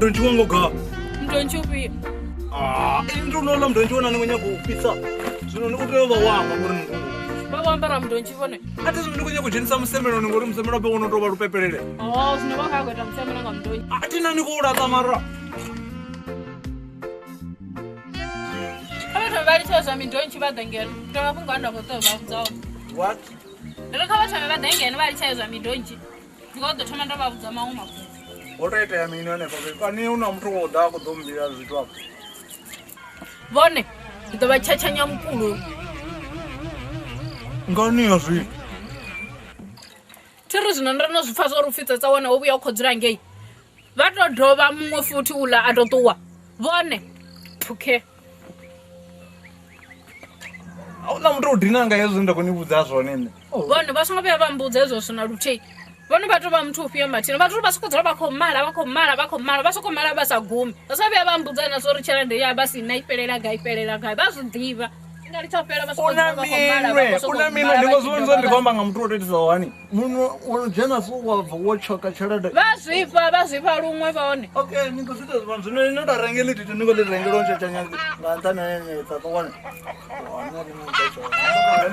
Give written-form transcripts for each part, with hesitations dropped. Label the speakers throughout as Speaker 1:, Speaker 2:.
Speaker 1: Don't you want to go?
Speaker 2: Don't you be?
Speaker 1: Don't know them, don't you want to go pizza? So, no, don't you want it? I just want to go to some seminar and go to some over paper.
Speaker 2: Oh, never have it. I'm seminar. I'm doing.
Speaker 1: I didn't go to Tamara.
Speaker 2: I don't know. I mean, don't you bad again? Don't have gone over the
Speaker 1: What?
Speaker 2: Look how much I'm again. Why says I mean, don't you? You got the tomato of the mama.
Speaker 1: What I mean, I knew no more dog don't be as drop.
Speaker 2: Bonnie, the Chachanyam Kulu.
Speaker 1: Gone near free.
Speaker 2: Terrorism and runners fast or fit as I want to be a quadrangle. That not drove a more futula at Ottawa. Bonnie. Okay.
Speaker 1: I'm not dinner guys in the Konu that's one in.
Speaker 2: One was not a bamboo, there's also no routine. One about 2 p.m. Martin, but Robasco Mala, Basco Malabasa Boom. As I have bamboo, then I saw the challenge the Yabas in Night Perela Guy, that's a diva. I mean, there was one on the Gombang and Protect the one generous of watch or Cachara. That's if I room with on. Okay, because it was not a regularity to know the Rango Lantana and one.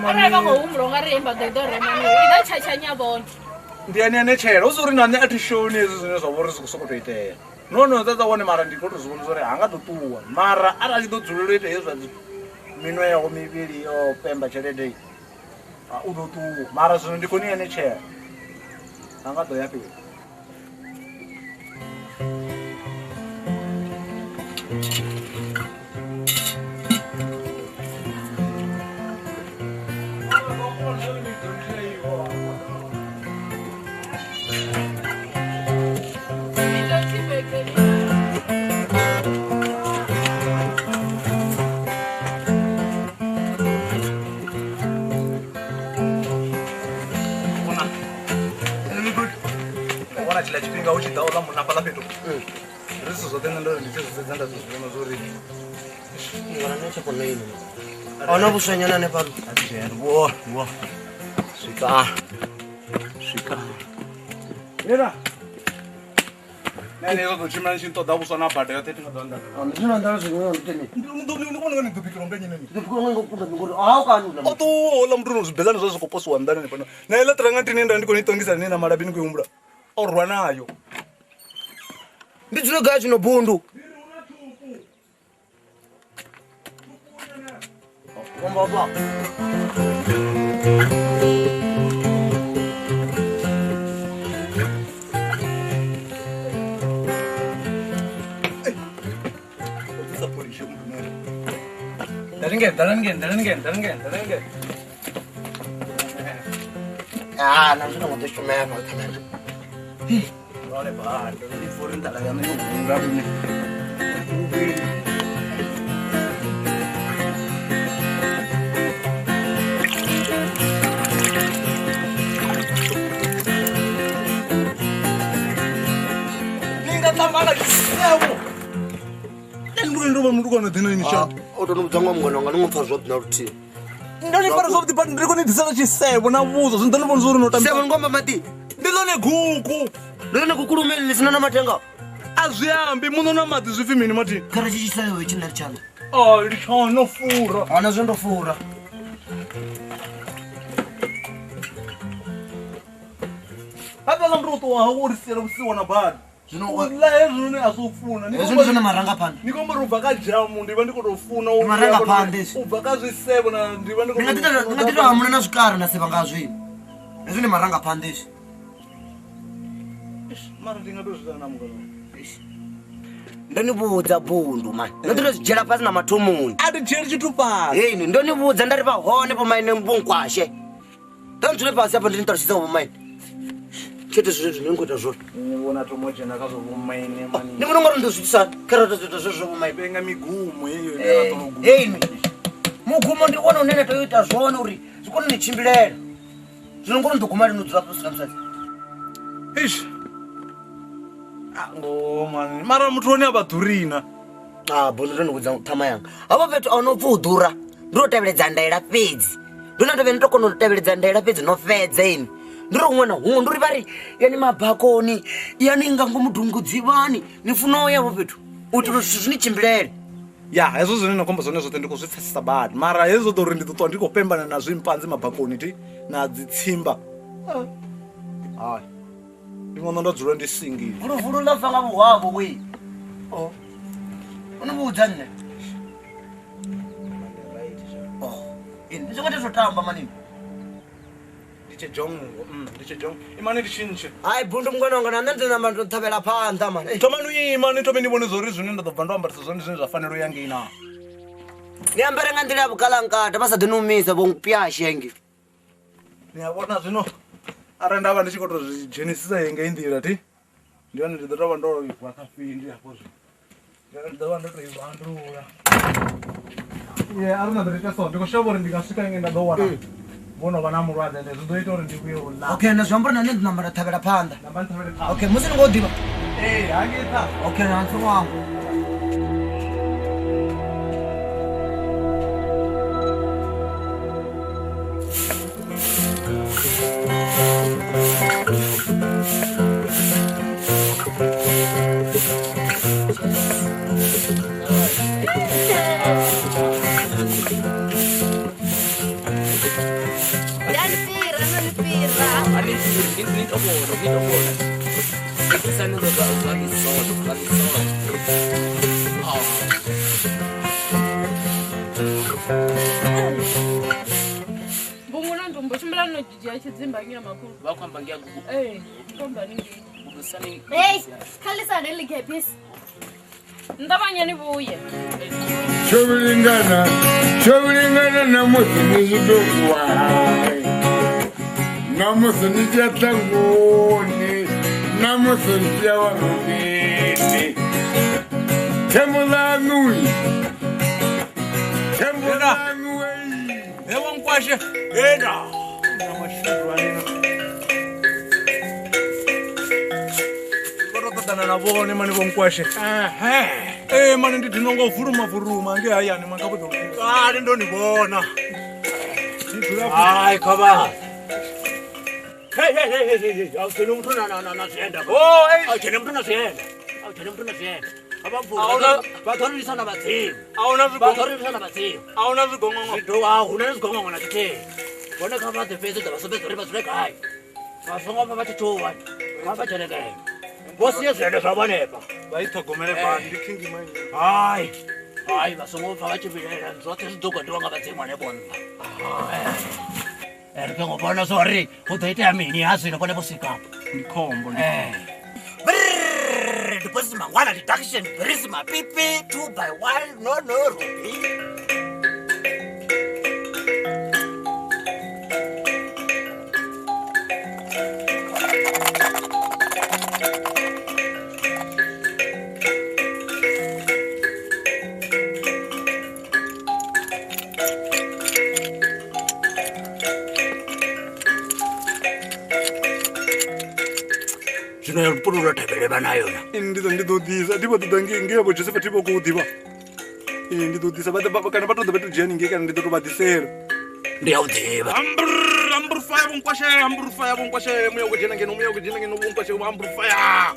Speaker 2: I never go home long, but they don't remember that Chachanya bone. The Anna chair also in an at show is a worse secretary. No, that's the one Mara Nicotus was I got to do. Mara, I don't do it. Minway or maybe or Pemba Cherry. Udo to Marathon, the Kuni and a chair. I'm not happy. This is what they know. This is the Missouri. You are not a lane. Oh, no, Bushana never. War. Shika. Era. Many of the mentioned to those on a part. I think I'm not going to be companion. How can you? All of those bells also post one. Nella Trangatin and Conitongs and Nina Marabin Gumbra. Or Ranayo. Did you guys know Bundu? Ah, I'm not going to man. Olha para, se for entrar lá no lugar do Ninga tambala céu. Ele não vai mudar nada nem chá. O dono do ngomgo não faz outro na rotina. Não lhe faz outro para não dizer que céu na uso, então não vamos usar no também. Céu ngomba mati. Ndilone gugu. Ndilone kukuru meli sinana matenga. Aziyambi muno na mati zwifimini mati. Kara chichisayo china chalo. Oh, Tsho no fura.
Speaker 3: Ana zwo ndo fura.
Speaker 2: Hata la mtoto wa uri sera usiwa na bad.
Speaker 3: Zwino
Speaker 2: la hezwi ne asofuna.
Speaker 3: Ezwo zwona maranga phanda.
Speaker 2: Nikomba ubva ka jamu ndiva ndiko to funa
Speaker 3: maranga phanda.
Speaker 2: Ubva ka zwi7 na ndiva ndiko.
Speaker 3: Ndingatito hamuna na zvikara na seva nga zwino. Ezwo ne maranga phanda izvi.
Speaker 2: Mara ndingatozvita na mugano.
Speaker 3: Ndonivudza Bundu man. Ndotozvijela pasi na mathomoni.
Speaker 2: Ati jeri chitupa.
Speaker 3: Hey, ndonivudza ndari pa hone pa maine mbunkwashe. Ndonzule pasi apa ndinotarisa pa maine. Chete zvino zvinongoita zvona.
Speaker 2: Ndinobona tomoje ndakazokumaine mani.
Speaker 3: Ndinongora ndozvitsa karata zvozvo pa maine.
Speaker 2: Benga migumo iyo ndakatorogu.
Speaker 3: Hey, mugumo ndiona unene toita zvona uri zvikone nechimbilela. Zvinongora ndoguma rinodzura pasina musati.
Speaker 2: Eish. Oh man, mara mutoni abadhurina.
Speaker 3: Bundu ndinokudza thama yanga. Apa petu anopfudhura. Ndinoteveledza ndaira fedzi. Ndinotovena ndokona kuteveledza ndaira fedzi nofedza ini. Ndiro mwana hungu nduri vari yani mabhakoni yani ngangomudhungudzivani nifuna yavo petu uti zvini chimbilele
Speaker 2: ya hezvo zvine nakomba zvone zvote ndikuzvipfesesa bad mara hezvo dori nditotoa ndikopembana nazvo impanzi mabhakoni ti nadzitsimba hai ndingona ndadzula ndisingile
Speaker 3: vhuluvhulu lafanga vuhwavo we univudza nne ndizvokwati zvotamba manini
Speaker 2: ndichejongo imani ndichinche
Speaker 3: hayi Bundu mngwana wanga nanandinamba ndothavela phanda mani
Speaker 2: tomanuimani tome ndibone zori zvine ndadobva ndoambarisa zvone zvine zvafaniro yange ina
Speaker 3: niambere nga ndila vukalankata vasadinumisa vongupyashenge
Speaker 2: niyabona zvino ara ndava ndichikotozvijenisisa yenge indira ti ndiyani ndidotava ndovakafindi apozvo ndidova ndotoivandura ye ari nadoreteso ndikoshavori ndikasvika inge ndadowana Bono vana murwadza ndezvidoita uri ndikuyola.
Speaker 3: Okay, nazvambura nane ndinamba ndathavela phanda.
Speaker 2: Ndamba ndithavele phanda.
Speaker 3: Okay, musi ndingodiva.
Speaker 2: Hangita.
Speaker 3: Okay, nansi wangu.
Speaker 4: Bumuna ndombo chimbala no jija chidzimba ngira makuru.
Speaker 5: Vakwamba ngia gugu.
Speaker 4: Komba ningi.
Speaker 5: Ubusani.
Speaker 4: Khalisa neli kepis. Ndabanyani buye.
Speaker 6: Tshovhilingana namusi nizvidogwa namusi nichatlangoni namusi nichawa rubini temulanu
Speaker 2: Nkwashe enda namashurwanina korototana navone mani vonkwashe mani ndidinongovhuruma ngehayani mangabudoali ndonivona
Speaker 5: Hai kaba. Hey, awutheni umuntu nanaziyenda. Awutheni umuntu naziyenda. Awutheni umuntu naziyenda. Abamvula bathorisana bathini. Bathorisana bathini.
Speaker 2: Awuna zvigongongo.
Speaker 5: Huna zigongo ngona kithe. Bona kaba the face dabasebenza riba zileka hayi. Basonga bathi thowa. Babajeleke. Bosi yezele zabanepa.
Speaker 2: Bayithogomele bani ndikhingi manje.
Speaker 5: Hayi basonga babachibilela nzothe zidogo ndiwanga bathimwa nebona. Erke ngobona sorry udaite yamini yazi nokone busika
Speaker 2: Ndikhombo
Speaker 3: Because mangwana deduction brings my pipi 2 by 1 no Ruby.
Speaker 5: Mpulula tebeleba nayo na
Speaker 2: ndidodisa ndibodida ngeyabo josefa tibokudiba ndidodisa kana batoda betujeni ngekana ndidotobadisela
Speaker 5: ndiyawudiba
Speaker 2: ambrufaya bonkwashe muyokujena ngeno bonkwashe ambrufaya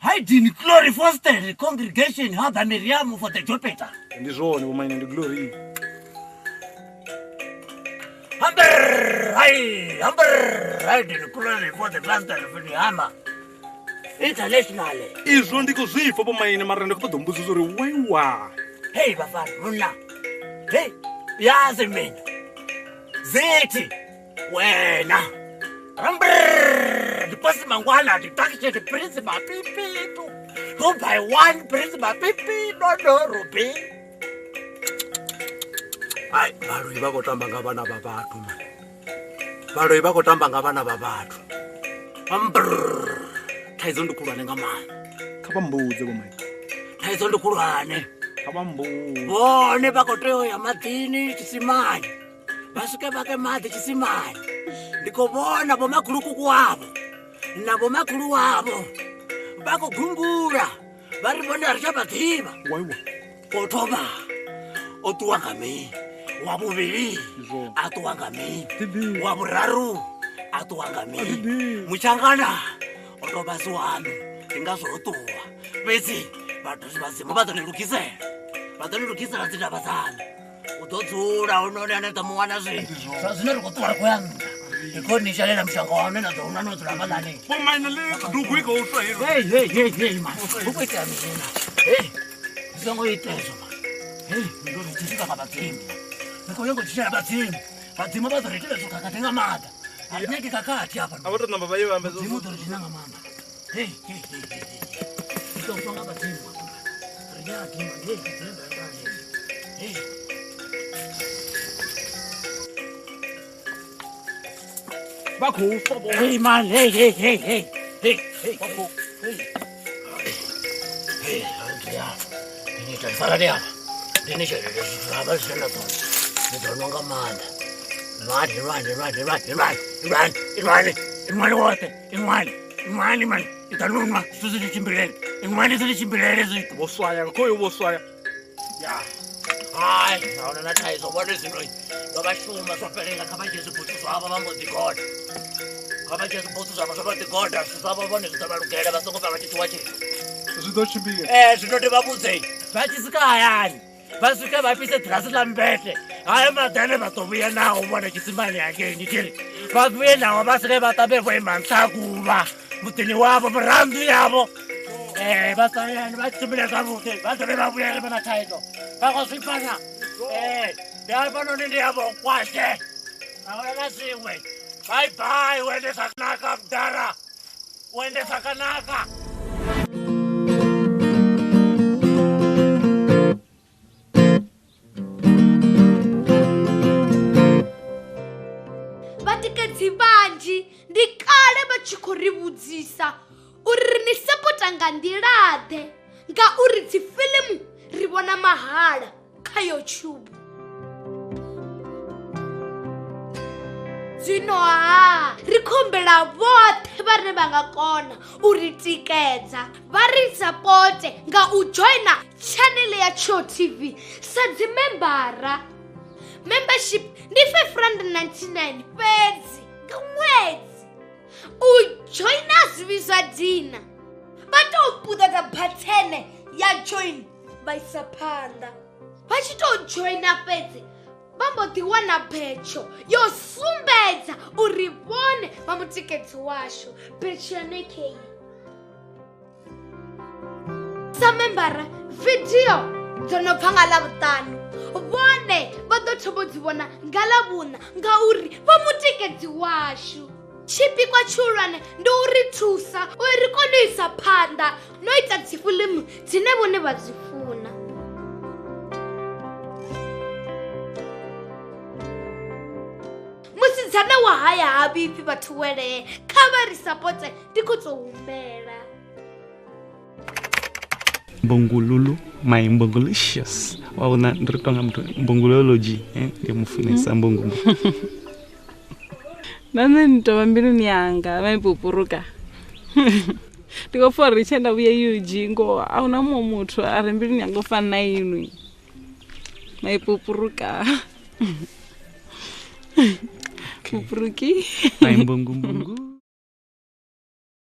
Speaker 5: hiding glory fostered congregation habaneriamu for the jopeta
Speaker 2: ndi zwone vomaine ndi glory
Speaker 5: hiding glory for the pastor Hama international
Speaker 2: izvo ndiko zvifa vomaine mara ndikutodombudzisa uri waiwa
Speaker 5: hey bafana mna hey yazi mina zithi wena ndipasi mangwana nditakishe principal pipitu 2 by 1 principal pipi no rubi hayi baloi vakotamba ngavana vavathu mani baloi vakotamba ngavana vavathu thaidzo ndikhulwane nga mani
Speaker 2: khavambudze vomaine
Speaker 5: thaidzo ndikhulwane
Speaker 2: khavambudze
Speaker 5: vone vakoteyo ya madini chisimani vasvike vake madhi chisimani ndikovona vomakulukuku wavo na vomakulu wavo vakugungura vari vona richabadhiva
Speaker 2: waiwa
Speaker 5: kotova otuwangami wavuviri atuwangami wavuraru atuwangami muchangana otobasi wanu ndingazotuwa vesi vatosi vazimu vatonirukisira zindava zanu utodzura unoni anoita muwana zvinhu zvazinorikotwara kuyanga ikonishalela mushanga wanu nenazvaunanodzirakalani
Speaker 2: vomaine ndukuika uswa iro
Speaker 5: ukuitira mishina zisangoitezo ndozvichisvika pavadzimu nikoyongochishaya vadzimu vadzimu vazoreterezo kakatenga mada hatinenge kakati apa
Speaker 2: avotonamba vaivambe
Speaker 5: dzimu dzorichinanga mama itokutonga vadzimu rinyadima
Speaker 2: vakufa
Speaker 5: hey man hey ndinitaifara ndinishererezvitava zvisenatona ndidononga manda imwani wote imwani mani itanunwa zvizichimbirere imwani zvichimbirere zvitu
Speaker 2: voswaya koyo voswaya
Speaker 5: hayi naona nataizobone zvinoi vavashuma zvaperenga kavachezvibhutu zvavo vambodzigoda kavachezvibhutu zvavo zvavadigoda zvavo vone zvitavarugere vasongopa vachitiwa chetu
Speaker 2: zvidochimbire
Speaker 5: zvinoti vabudzei vachisikayani vasvike vapise dhirasi lambete hayi madhane vatovuya nawo vona chisimani yakeni tiri vavuye nawo vasvike vataberwa imhansakuva mudhini wavo murandu yavo vasayani vachitumire zvavute vazove vavuyere vanataizo vakosvipana ndiapanoni ndiyavo kwashe aona zvimwe bye uende zvakanaka mudhara uende zvakanaka
Speaker 7: vatekedzi vanji ndikale vachikhorivudzisa uri ni sapota nga ndilaḓe ngauri dzifilimu ri vona mahala kha YouTube. Zwino ri khombela vhoṱhe vhane vha nga kona u ri tikedza vha ri sapote nga u joina channel ya Tsho TV sa dzimembara. Membership ndi R599 fhedzi nga ṅwedzi. U joina zwivizwa dina vha tou puṱedza bhathene ya join vha isa phanḓa. Vha tshi tou joina fhedzi vha mbo ḓi wana betsho yo sumbedza uri vhone vha mutikedzi washu betsho ya nekei. Sa membara video dzo no bva nga Ḽavhuṱanu vhone vha ḓo thoma dzi vhona nga Ḽavhuṋa ngauri vha mutikedzi washu. Tshipikwa tshihulwane ndi u ri thusa uri ri kone u isa phanḓa no ita dzifilimu dzine vhone vha dzi funa. Musidzana wa haya ha vhipfi vhathu welee kha vha ri sapote ndi khou tou humbela.
Speaker 8: Mbongololo my mbongolicious waona ndiritonga mtu mbongolology ndimufunisa mbongo
Speaker 4: nane nitova mbiluni yanga maipupuruka ndikofa richenda vuye yuji ngo auna mumwe muthu ari mbiluni yanga ofana na inwi maipupuruka pupuruki
Speaker 8: my mbongo